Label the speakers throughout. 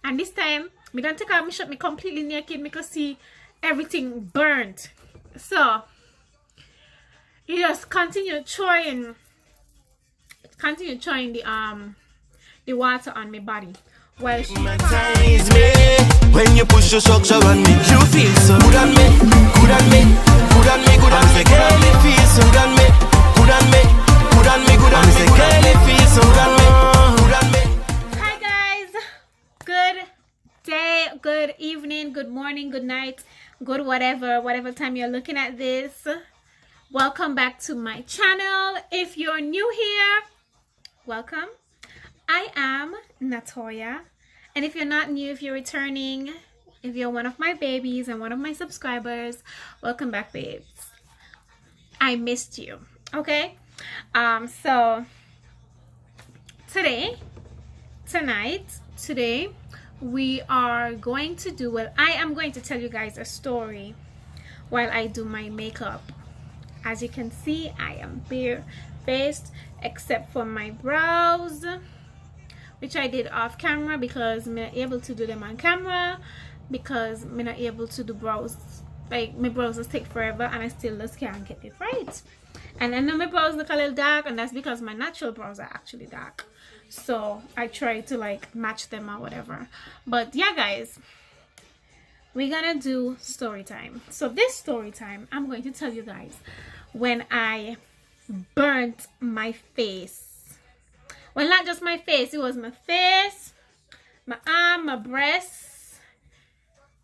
Speaker 1: And this time me gonna take out my shirt, me completely naked, me can see everything burnt. So you just continue throwing the water on my body while she
Speaker 2: Hypnotize me when you push your structure on me. You feel so good on me, good on me, good on me, good on me. Girl, it feels so good on me, good on me, good on me, good on me. Girl, it feels so good on me, good on me.
Speaker 1: Hi guys, good day, good evening, good morning, good night, good whatever time you're looking at this. Welcome back to my channel. If you're new here, welcome. I am Natoya, and if you're not new, if you're returning, if you're one of my babies and one of my subscribers, welcome back, babes. I missed you. Okay, so today we are going to do, well, I am going to tell you guys a story while I do my makeup. As you can see, I am bare-faced except for my brows, which I did off camera because I'm not able to do them on camera because I'm not able to do brows. Like, my brows just take forever and I still just can't get it right. And I know my brows look a little dark, and that's because my natural brows are actually dark. So I try to like match them or whatever. But yeah, guys, we're gonna do story time. So this story time, I'm going to tell you guys when I burnt my face. Well, not just my face, it was my face, my arm, my breasts,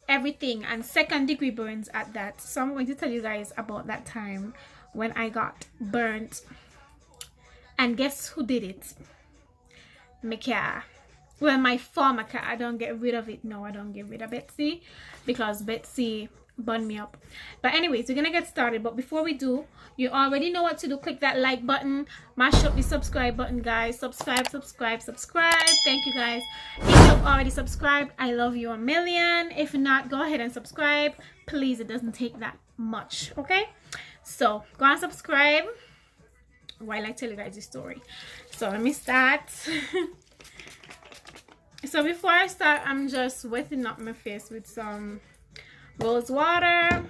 Speaker 1: everything, and second-degree burns at that. So I'm going to tell you guys about that time when I got burnt. And guess who did it? My car. Well, my former car. I don't get rid of it. No, I don't get rid of Betsy because Betsy burned me up. But anyways, we're gonna get started. But before we do, you already know what to do. Click that like button, mash up the subscribe button, guys. Subscribe. Thank you, guys. If you've already subscribed, I love you a million. If not, go ahead and subscribe, please. It doesn't take that much. Okay, so go and subscribe while I tell you guys the story. So let me start. So before I start, I'm just wetting up my face with some rose water.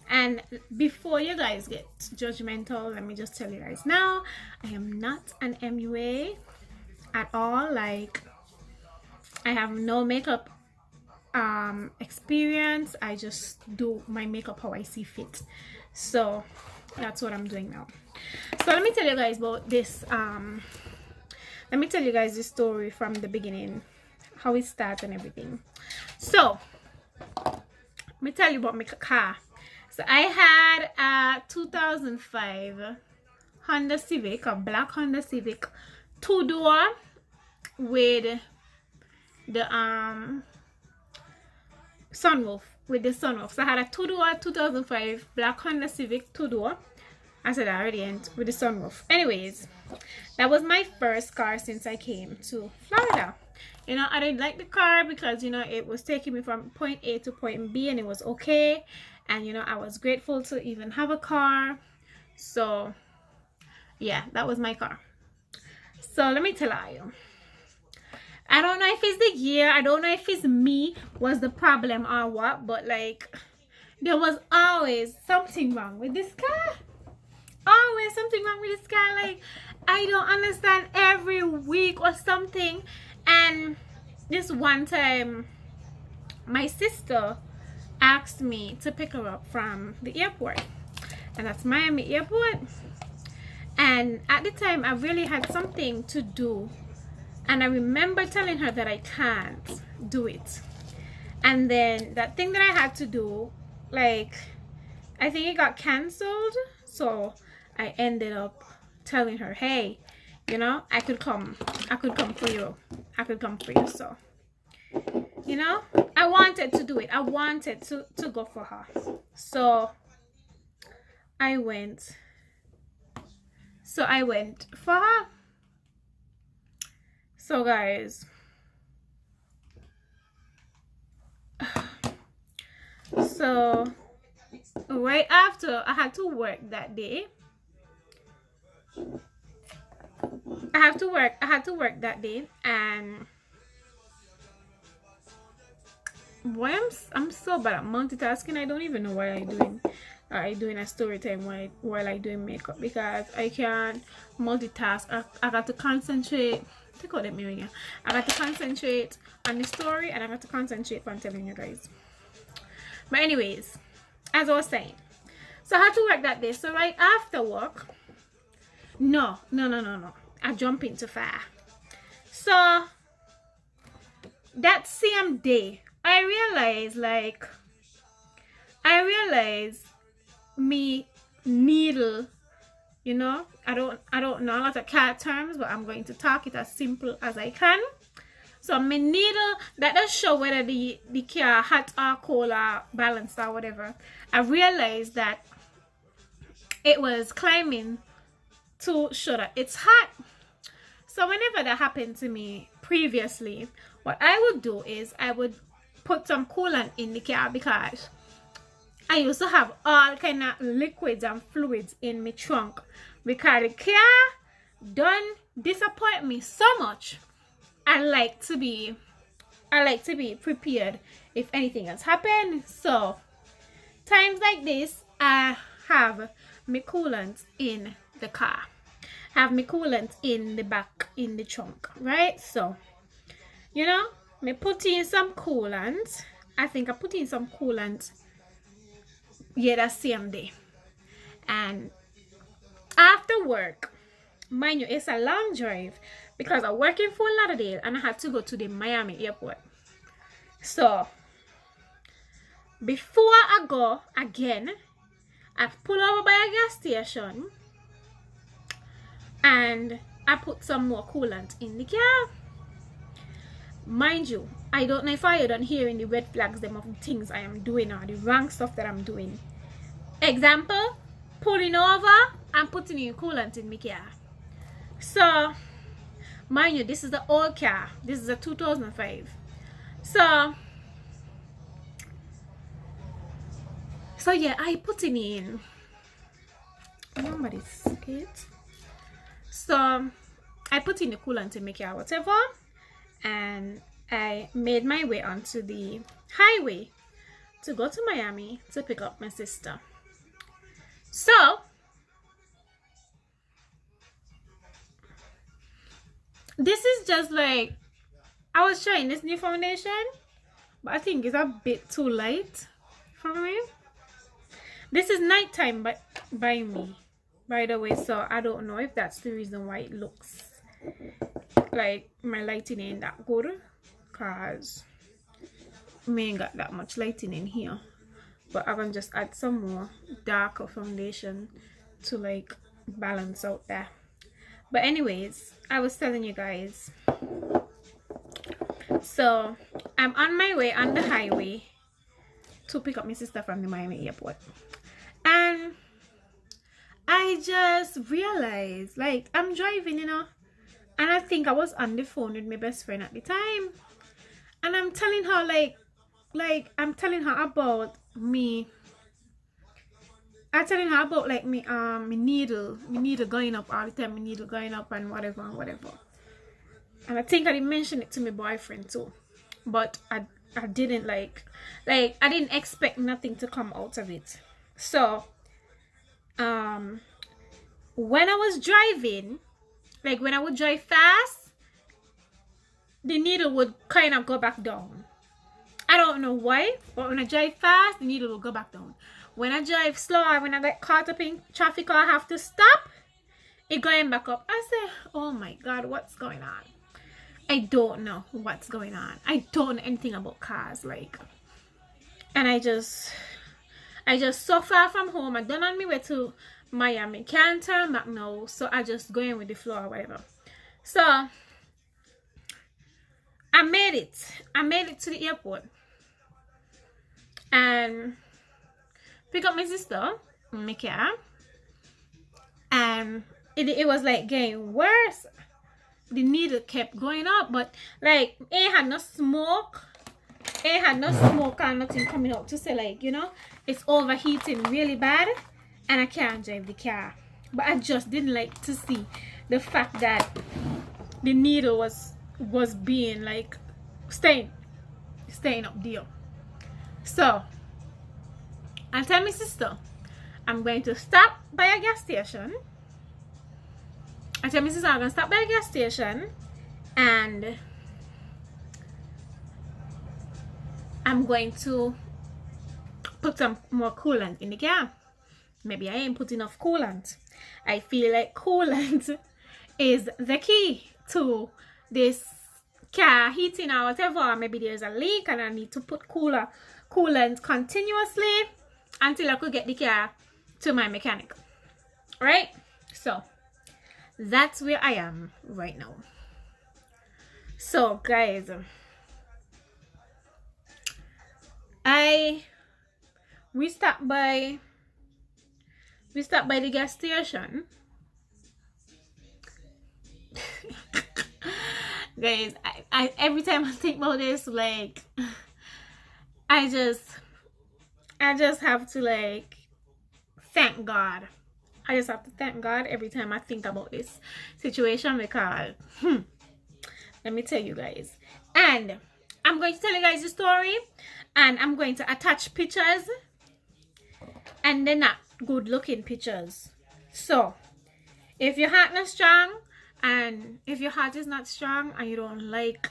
Speaker 1: And before you guys get judgmental, let me just tell you guys now, I am not an MUA at all. Like, I have no makeup experience. I just do my makeup how I see fit. So that's what I'm doing now. So let me tell you guys about this. Let me tell you guys the story from the beginning, how it started and everything. So let me tell you about my car. So I had a 2005 Honda Civic, a black Honda Civic, 2-door with the sunroof, So I had a 2-door 2005 black Honda Civic 2-door. I said I already ain't with the sunroof. Anyways, that was my first car since I came to Florida. You know, I didn't like the car because, you know, it was taking me from point A to point B and it was okay. And, you know, I was grateful to even have a car. So, yeah, that was my car. So, let me tell you. I don't know if it's the year. I don't know if it's me was the problem or what. But, like, there was always something wrong with this car. Always something wrong with this car. Like, I don't understand, every week or something. And this one time, my sister asked me to pick her up from the airport, and that's Miami Airport. And at the time, I really had something to do, and I remember telling her that I can't do it. And then that thing that I had to do, like, I think it got canceled. So I ended up telling her, hey, you know, I could come for you. So, you know, I wanted to do it. I wanted to go for her. So I went for her. So guys, so right after I had to work that day, I had to work that day, and I'm so bad at multitasking. I don't even know why I doing a story time while I doing makeup, because I can't multitask. I got to concentrate. Take out the mirror here. I got to concentrate on the story, and I got to concentrate on telling you guys. But anyways, as I was saying, so I had to work that day. So right after work, no, I jump into fire. So that same day, I realized me needle, you know, I don't know a lot of cat terms, but I'm going to talk it as simple as I can. So my needle, that does show whether the car hot or cold or balanced or whatever. I realized that it was climbing to show that it's hot. So whenever that happened to me previously, what I would do is I would put some coolant in the car, because I used to have all kind of liquids and fluids in my trunk, because the car done disappoint me so much. I like to be prepared if anything has happened. So times like this, I have my coolant in the car, have my coolant in the back in the trunk, right? So, you know, me put in some coolant. I think I put in some coolant, yeah, that same day. And after work, mind you, it's a long drive, because I work in Fort Lauderdale and I had to go to the Miami airport. So before I go again, I pull over by a gas station and I put some more coolant in the car. Mind you, I don't know if I don't hear in the red flags them of the things I am doing or the wrong stuff that I'm doing. Example, pulling over and putting in coolant in my car. So mind you, this is the old car. This is a 2005. So yeah, I put it in. Remember this, okay? So I put in the coolant in my car, whatever, and I made my way onto the highway to go to Miami to pick up my sister. So this is just like, I was trying this new foundation, but I think it's a bit too light for me. This is nighttime by me, by the way, so I don't know if that's the reason why it looks like my lighting ain't that good, because me ain't got that much lighting in here. But I can just add some more darker foundation to like balance out there. But anyways, I was telling you guys, so I'm on my way on the highway to pick up my sister from the Miami airport, and I just realized, like, I'm driving, you know, and I think I was on the phone with my best friend at the time, and I'm telling her like I'm telling her about me. I'm telling her about like me my needle going up all the time, my needle going up and whatever. And I think I didn't mention it to my boyfriend too, but I didn't like I didn't expect nothing to come out of it. So when I was driving, like when I would drive fast, the needle would kind of go back down. I don't know why, but when I drive fast, the needle will go back down. When I drive slow, or when I get caught up in traffic or I have to stop, it going back up. I say, oh my God, what's going on? I don't know what's going on. I don't know anything about cars, like. And I just so far from home. I done on my way to Miami. Can't turn back now, so I just go in with the flow or whatever. So I made it to the airport and pick up my sister in my car, and it was like getting worse. The needle kept going up, but like it had no smoke or nothing coming out to say, like, you know, it's overheating really bad and I can't drive the car. But I just didn't like to see the fact that the needle was being like staying up there. So I tell my sister I'm going to stop by a gas station. I tell my sister I'm going to stop by a gas station and I'm going to put some more coolant in the car. Maybe I ain't put enough coolant. I feel like coolant is the key to this car heating or whatever. Maybe there's a leak and I need to put coolant continuously until I could get the car to my mechanic. Right? So that's where I am right now. So guys, we stopped by the gas station. Guys, I every time I think about this, like I just have to like thank God. I just have to thank God every time I think about this situation because let me tell you guys. And I'm going to tell you guys the story and I'm going to attach pictures, and they're not good looking pictures. So if your heart not strong, and if your heart is not strong and you don't like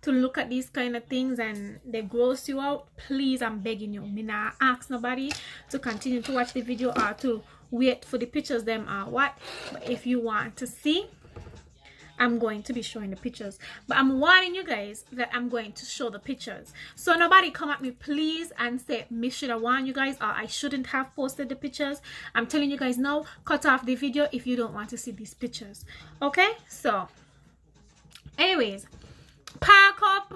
Speaker 1: to look at these kind of things and they gross you out, please, I'm begging you, me not ask nobody to continue to watch the video or to wait for the pictures them or what. But if you want to see, I'm going to be showing the pictures, but I'm warning you guys that I'm going to show the pictures. So nobody come at me please and say me should have warned you guys or I shouldn't have posted the pictures. I'm telling you guys now, cut off the video if you don't want to see these pictures. Okay, so anyways, park up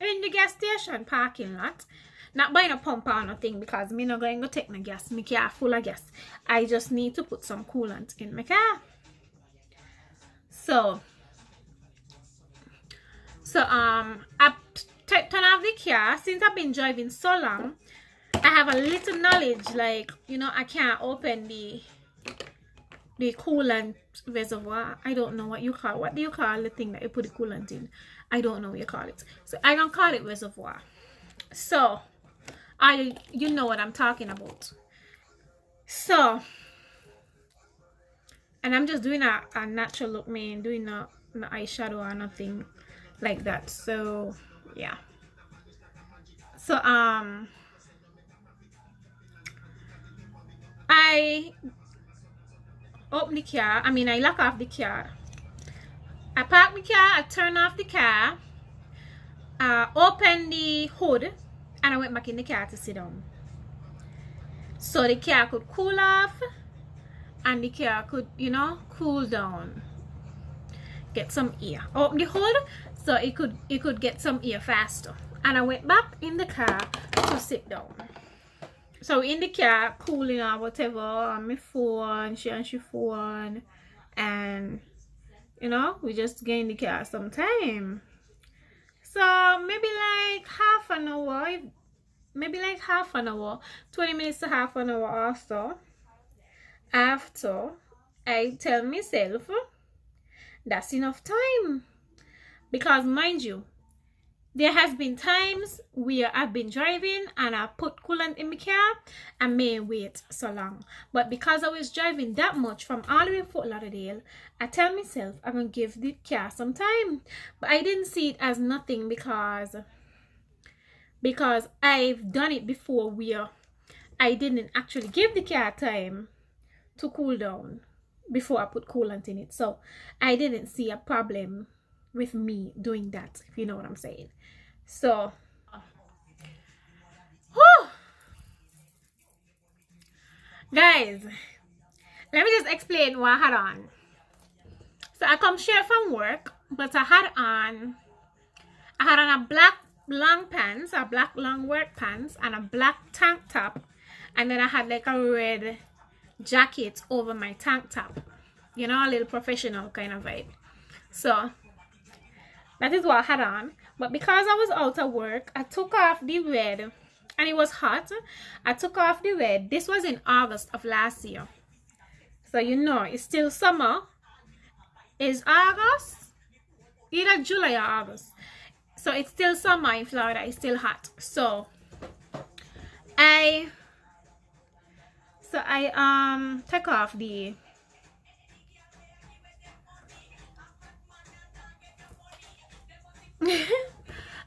Speaker 1: in the gas station parking lot. Not buying a pump or nothing because me not going to take my gas. My car full of gas. I just need to put some coolant in my car. So I turn off the car. Since I've been driving so long, I have a little knowledge, like, you know, I can't open the coolant reservoir. I don't know what you call, what do you call the thing that you put the coolant in? I don't know what you call it. So I don't call it reservoir. So you know what I'm talking about. So, and I'm just doing a natural look, man, doing no eyeshadow or nothing like that. So yeah, so I open the car, I lock off the car, I park the car, I turn off the car, open the hood, and I went back in the car to sit down so the car could cool off and the car could, you know, cool down, get some air. Open the hood so it could get some air faster. And I went back in the car to sit down. So in the car, cooling or whatever, on my phone, she on she phone, and you know, we just get in the car some time. So maybe like half an hour, 20 minutes to half an hour or so. After, I tell myself that's enough time, because mind you, there has been times where I've been driving and I put coolant in my car and may wait so long, but because I was driving that much from all the way to Fort Lauderdale, I tell myself I'm gonna give the car some time. But I didn't see it as nothing because I've done it before where I didn't actually give the car time to cool down before I put coolant in it. So I didn't see a problem with me doing that, if you know what I'm saying. So whew. Guys, let me just explain what I had on. So I come straight from work, but I had on a black long pants, a black long work pants, and a black tank top, and then I had like a red jacket over my tank top, you know, a little professional kind of vibe. So that is what I had on. But because I was out of work, I took off the red, and it was hot. I took off the red. This was in August of last year, so you know it's still summer. It's August, either July or August, so it's still summer in Florida. It's still hot. So I take off the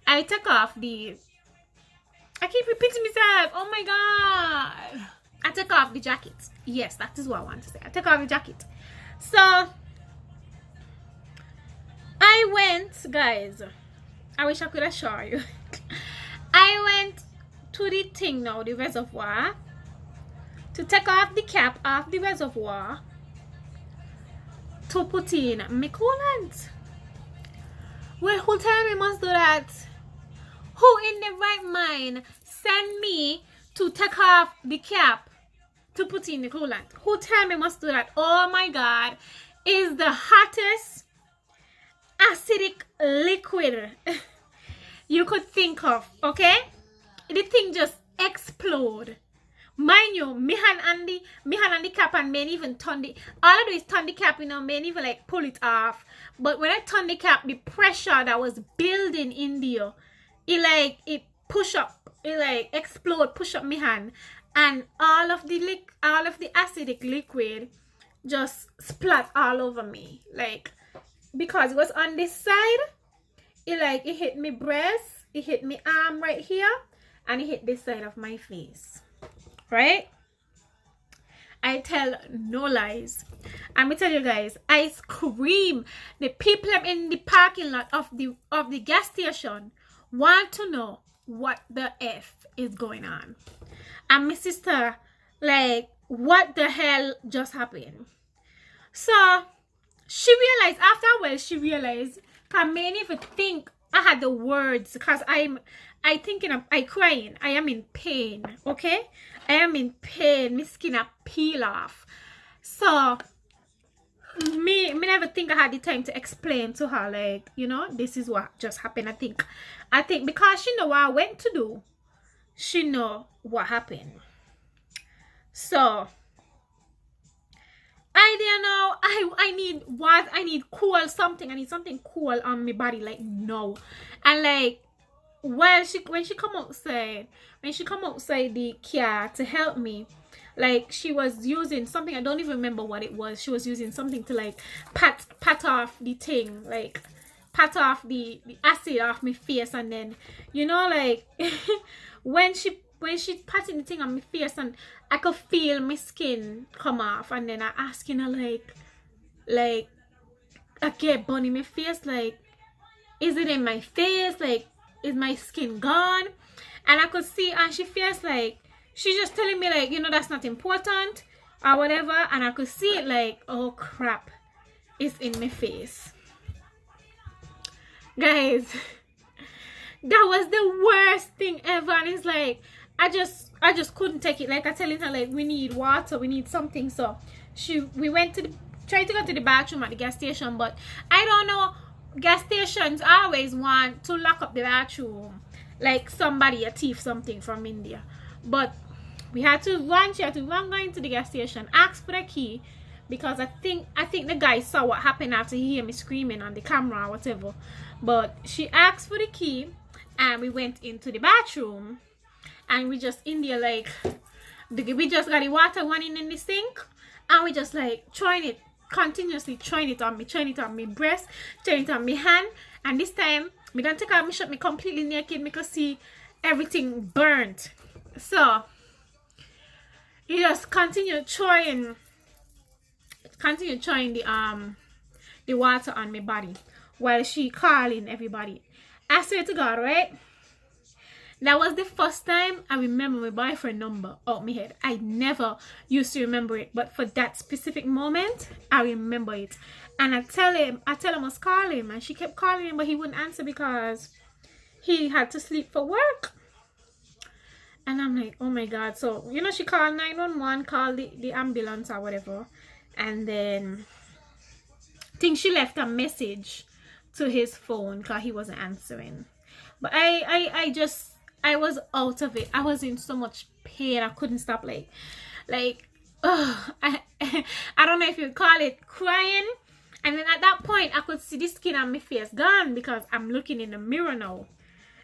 Speaker 1: I take off the I keep repeating myself. Oh my god. I take off the jacket. Yes, that is what I want to say. I take off the jacket. So I went, guys. I wish I could assure you. I went to the thing now, the reservoir, to take off the cap off the reservoir to put in my coolant. Well, who tell me must do that? Who in the right mind send me to take off the cap to put in the coolant? Who tell me must do that? Oh my god, is the hottest acidic liquid you could think of, okay? The thing just explode. Mind you, me hand and the cap, and may even turn the, all I do is turn the cap, you know, may even like pull it off. But when I turn the cap, the pressure that was building in there, it push up, it like explode, push up my hand, and all of the acidic liquid just splat all over me. Like, because it was on this side, it hit me breast, it hit me arm right here, and it hit this side of my face. Right? I tell no lies. I'm gonna tell you guys, I scream. The people in the parking lot of the gas station want to know what the F is going on. And my sister, like, what the hell just happened? So she realized, after a while, she realized, I may even think I had the words, because I crying. I am in pain, okay? I am in pain. My skin a peel off. So me never think I had the time to explain to her, like, you know, this is what just happened. I think because she know what I went to do, she know what happened. So I didn't know. I need what? I need cool something. I need something cool on my body, like, no. And like, well, when she come outside the car to help me, like, she was using something, I don't even remember what it was. She was using something to like pat off the thing, like pat off the acid off my face, and then, you know, like when she patting the thing on my face, and I could feel my skin come off, and then I asking her like I get bun in my face, like, is it in my face, like, is my skin gone? And I could see, and she feels like she's just telling me, like, you know, that's not important or whatever. And I could see it, like, oh crap, it's in my face. Guys, that was the worst thing ever. And it's like, I just couldn't take it. Like, I telling her, like, we need water, we need something. So we went to tried to go to the bathroom at the gas station, but I don't know, gas stations always want to lock up the bathroom, like somebody a thief something from India. But we had to run. She had to run going to the gas station, ask for the key, because I think the guy saw what happened after he heard me screaming on the camera or whatever. But she asked for the key, and we went into the bathroom, and we just in there, like, we just got the water running in the sink, and we just like trying it continuously, trying it on my breast, trying it on my hand. And this time me don't take out my shirt, me completely naked, me could see everything burnt. So he just continued trying the water on my body while she calling everybody. I swear to God, right? That was the first time I remember my boyfriend number out my head. I never used to remember it, but for that specific moment, I remember it. And I tell him I must call him, and she kept calling him, but he wouldn't answer because he had to sleep for work. And I'm like, oh my God. So, you know, she called 911, called the ambulance or whatever. And then I think she left a message to his phone because he wasn't answering. But I was out of it. I was in so much pain. I couldn't stop, like I don't know if you call it crying. And then at that point, I could see the skin on my face gone because I'm looking in the mirror now.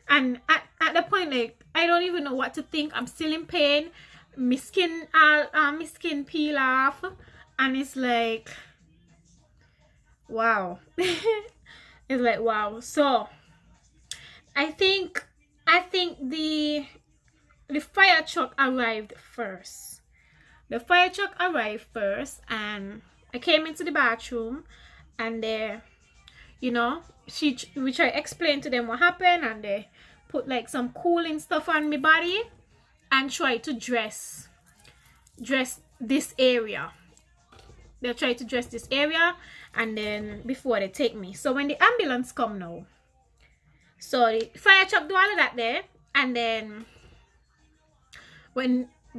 Speaker 1: And at at the point like I don't even know what to think. I'm still in pain. My skin peel off, and it's like wow. It's like wow. So I think the fire truck arrived first. The fire truck arrived first, and I came into the bathroom, and you know, which I explained to them what happened, and they put like some cooling stuff on my body and try to dress this area. They try to dress this area, and then before they take me. So when the ambulance come now, so the fire truck do all of that there, and then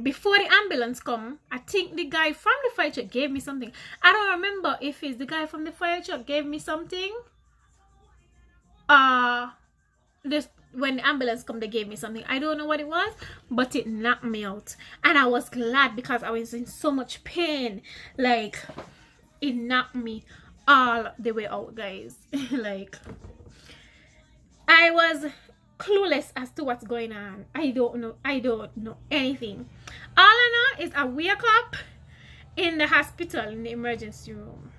Speaker 1: before the ambulance come, I think the guy from the fire truck gave me something. I don't remember if it's the guy from the fire truck gave me something. When the ambulance come, they gave me something. I don't know what it was, but it knocked me out, and I was glad because I was in so much pain. Like it knocked me all the way out, guys. Like I was clueless as to what's going on. I don't know anything. All I know is I wake up in the hospital, in the emergency room.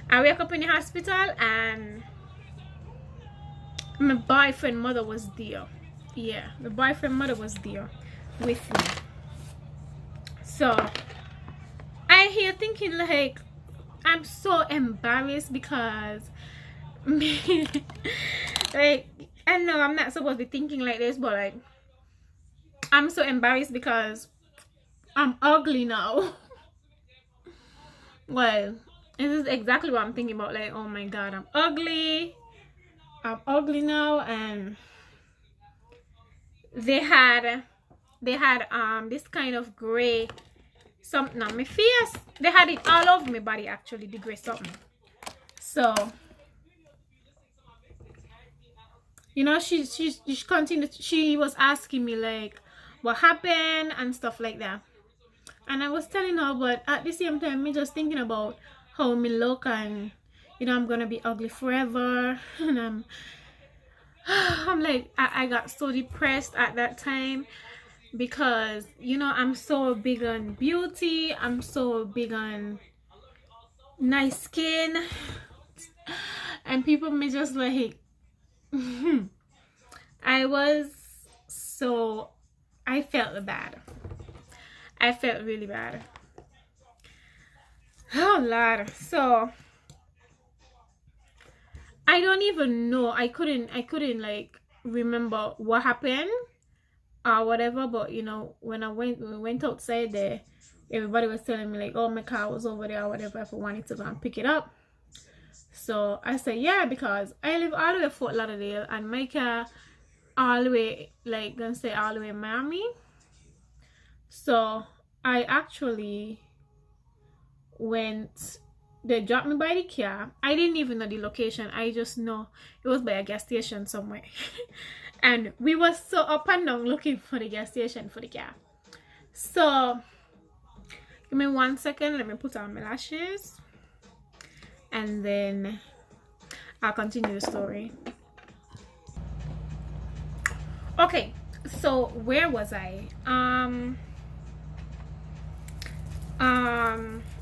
Speaker 1: I wake up in the hospital, and my boyfriend mother was there. Yeah, the boyfriend mother was there with me. So I here thinking like I'm so embarrassed because like I know I'm not supposed to be thinking like this, but like I'm so embarrassed because I'm ugly now. Well, this is exactly what I'm thinking about. Like, oh my god, I'm ugly now. And they had this kind of gray something on my face. They had it all over my body, actually, the gray something. So you know, she continued. She was asking me like what happened and stuff like that, and I was telling her, but at the same time me just thinking about how me look, and you know I'm gonna be ugly forever. And I'm like I got so depressed at that time because you know I'm so big on beauty, I'm so big on nice skin, and people may just like I felt bad. I felt really bad. Oh Lord. So I don't even know. I couldn't like remember what happened or whatever, but you know, when we went outside there, everybody was telling me like, oh, my car was over there or whatever, if I wanted to go and pick it up. So I said yeah, because I live all the way in Fort Lauderdale, and my car all the way, like gonna say all the way in Miami. So I actually went, they dropped me by the car. I didn't even know the location. I just know it was by a gas station somewhere. And we were so up and down looking for the gas station for the car. So give me 1 second, let me put on my lashes, and then I'll continue the story. Okay, so where was I?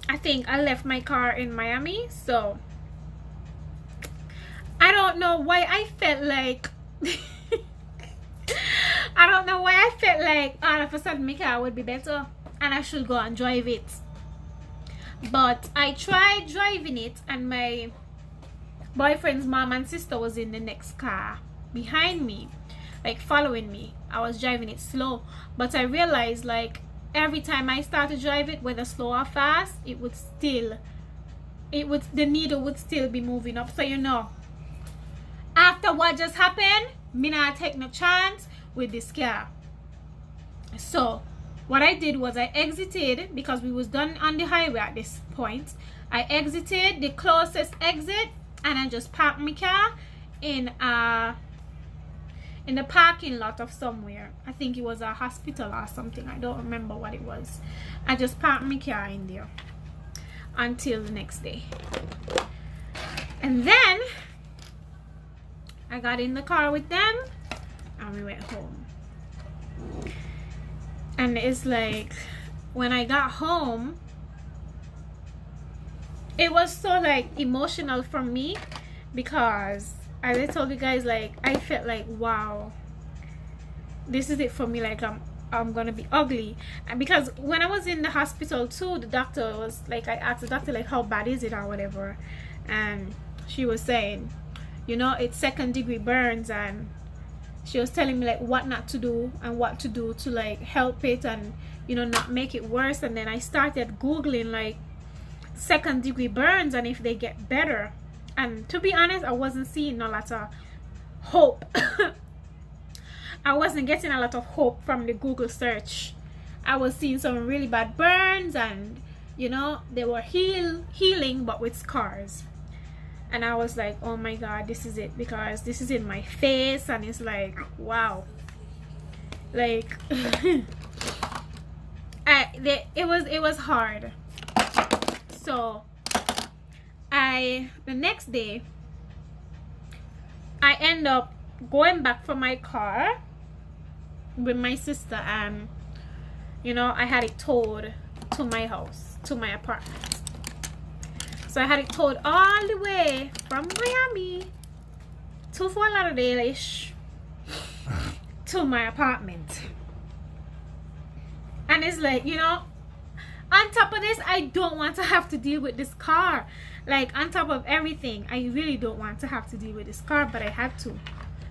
Speaker 1: I think I left my car in Miami. So I don't know why I felt like I don't know why I felt like all of a sudden my car would be better and I should go and drive it. But I tried driving it, and my boyfriend's mom and sister was in the next car behind me, like following me. I was driving it slow, but I realized like every time I started to drive it, whether slow or fast, the needle would still be moving up. So you know, after what just happened, me not take no chance with this car. So what I did was I exited, because we was done on the highway at this point. I exited the closest exit, and I just parked my car in the parking lot of somewhere. I think it was a hospital or something. I don't remember what it was. I just parked my car in there until the next day. And then I got in the car with them, and we went home. And it's like, when I got home, it was so like emotional for me, because as I told you guys, like I felt like, wow, this is it for me. Like I'm gonna be ugly. And because when I was in the hospital too, the doctor was like, I asked the doctor like, how bad is it or whatever, and she was saying, you know, it's 2nd-degree burns, and she was telling me like what not to do and what to do to like help it and, you know, not make it worse. And then I started googling like 2nd-degree burns and if they get better, and to be honest, I wasn't seeing a lot of hope. I wasn't getting a lot of hope from the Google search. I was seeing some really bad burns, and you know, they were healing but with scars. And I was like, oh my god, this is it, because this is in my face. And it's like, wow, like it was hard. So the next day I end up going back for my car with my sister, and you know, I had it towed to my house, to my apartment. So I had it towed all the way from Miami to Fort Lauderdale-ish to my apartment. And it's like, you know, on top of this, I don't want to have to deal with this car. Like, on top of everything, I really don't want to have to deal with this car, but I had to,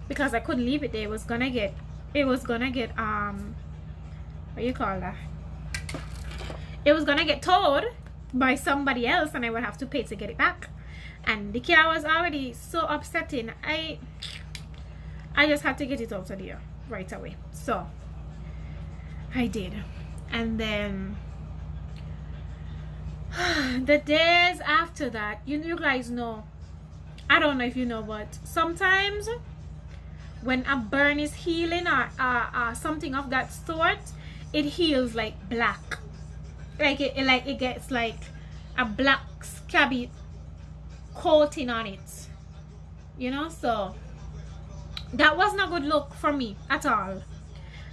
Speaker 1: because I couldn't leave it there. It was gonna get what you call that? It was gonna get towed by somebody else, and I would have to pay to get it back. And the car was already so upsetting. I just had to get it out of there right away. So I did. And then the days after that, you guys know, I don't know if you know, but sometimes when a burn is healing or something of that sort, it heals like black. Like it gets like a black scabby coating on it, you know. So that was not a good look for me at all.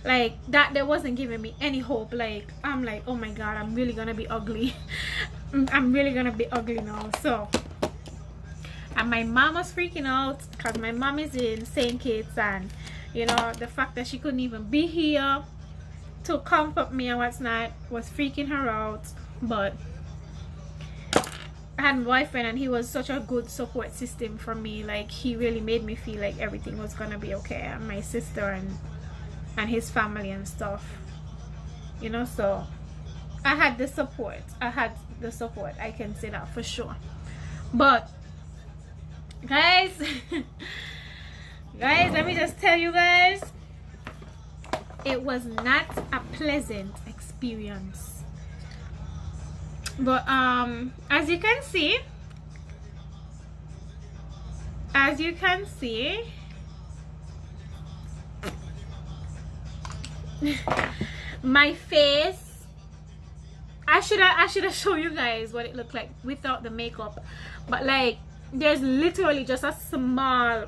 Speaker 1: Like that wasn't giving me any hope. Like I'm like, oh my god, I'm really gonna be ugly. I'm really gonna be ugly now. So, and my mom was freaking out, because my mom is in St. Kitts, and you know, the fact that she couldn't even be here to comfort me and what's not was freaking her out. But I had my boyfriend, and he was such a good support system for me. Like, he really made me feel like everything was gonna be okay. And my sister and his family and stuff, you know. So I had the support. I can say that for sure. But guys, let me just tell you guys, it was not a pleasant experience. But as you can see, my face, I should have shown you guys what it looked like without the makeup. But like, there's literally just a small,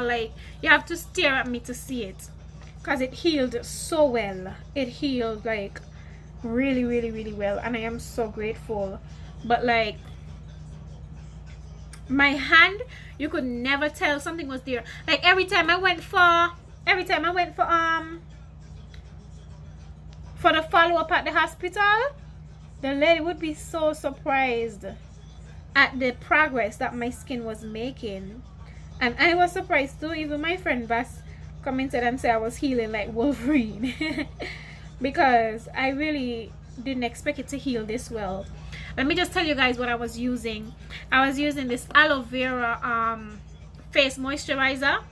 Speaker 1: like, you have to stare at me to see it, because it healed so well. It healed like really, really, really well, and I am so grateful. But like, my hand, you could never tell something was there. Like, every time I went for the follow-up at the hospital, the lady would be so surprised at the progress that my skin was making. And I was surprised too. Even my friend Bass commented and said I was healing like Wolverine. Because I really didn't expect it to heal this well. Let me just tell you guys what I was using. I was using this aloe vera face moisturizer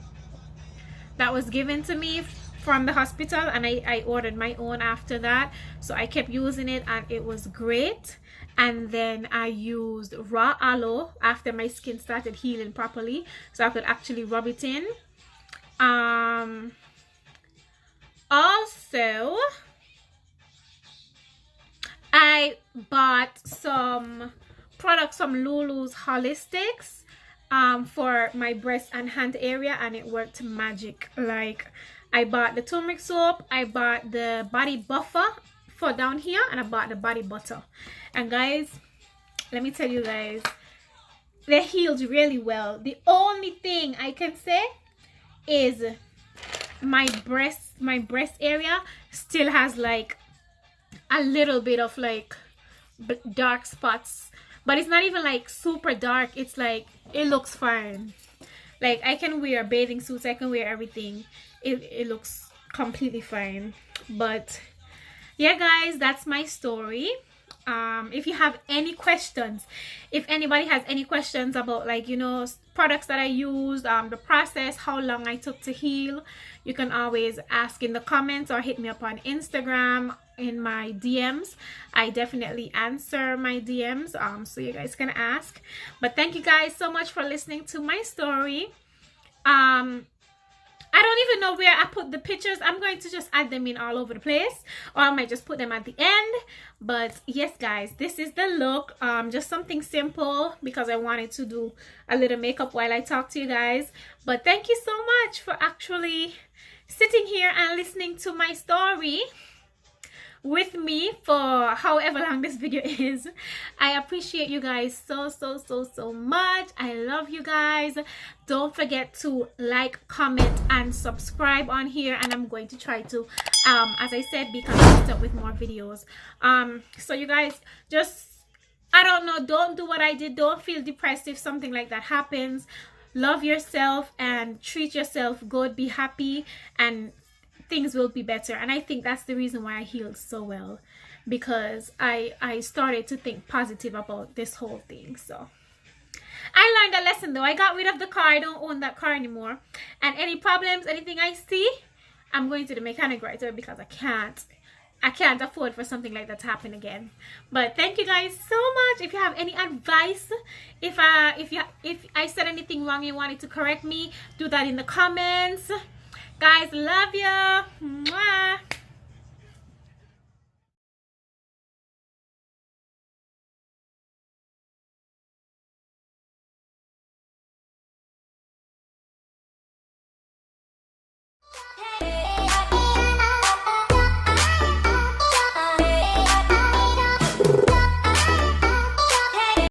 Speaker 1: that was given to me from the hospital, and I ordered my own after that. So I kept using it, and it was great. And then I used raw aloe after my skin started healing properly, so I could actually rub it in. Also, I bought some products from Lulu's Holistics, for my breast and hand area, and it worked magic. Like, I bought the turmeric soap, I bought the body buffer for down here, and I bought the body butter. And guys, let me tell you guys, they healed really well. The only thing I can say is my breast area still has like a little bit of like dark spots, but it's not even like super dark. It's like, it looks fine. Like, I can wear bathing suits, I can wear everything, it looks completely fine. But yeah guys, that's my story. If you have any questions, if anybody has any questions about, like, you know, products that I used, the process, how long I took to heal, you can always ask in the comments or hit me up on Instagram in my DMs. I definitely answer my DMs, so you guys can ask. But thank you guys so much for listening to my story. I don't even know where I put the pictures. I'm going to just add them in all over the place, or I might just put them at the end. But yes guys, this is the look. Just something simple because I wanted to do a little makeup while I talk to you guys. But thank you so much for actually sitting here and listening to my story with me for however long this video is. I appreciate you guys so much. I love you guys. Don't forget to like, comment, and subscribe on here, and I'm going to try to as I said, be consistent with more videos. So you guys, just, I don't know, don't do what I did. Don't feel depressed if something like that happens. Love yourself and treat yourself good. Be happy, and things will be better. And I think that's the reason why I healed so well, because I started to think positive about this whole thing. So I learned a lesson though. I got rid of the car. I don't own that car anymore. And any problems, anything I see, I'm going to the mechanic right away, because I can't afford for something like that to happen again. But thank you guys so much. If you have any advice, if I said anything wrong, you wanted to correct me, do that in the comments. Guys, love you. Mwah.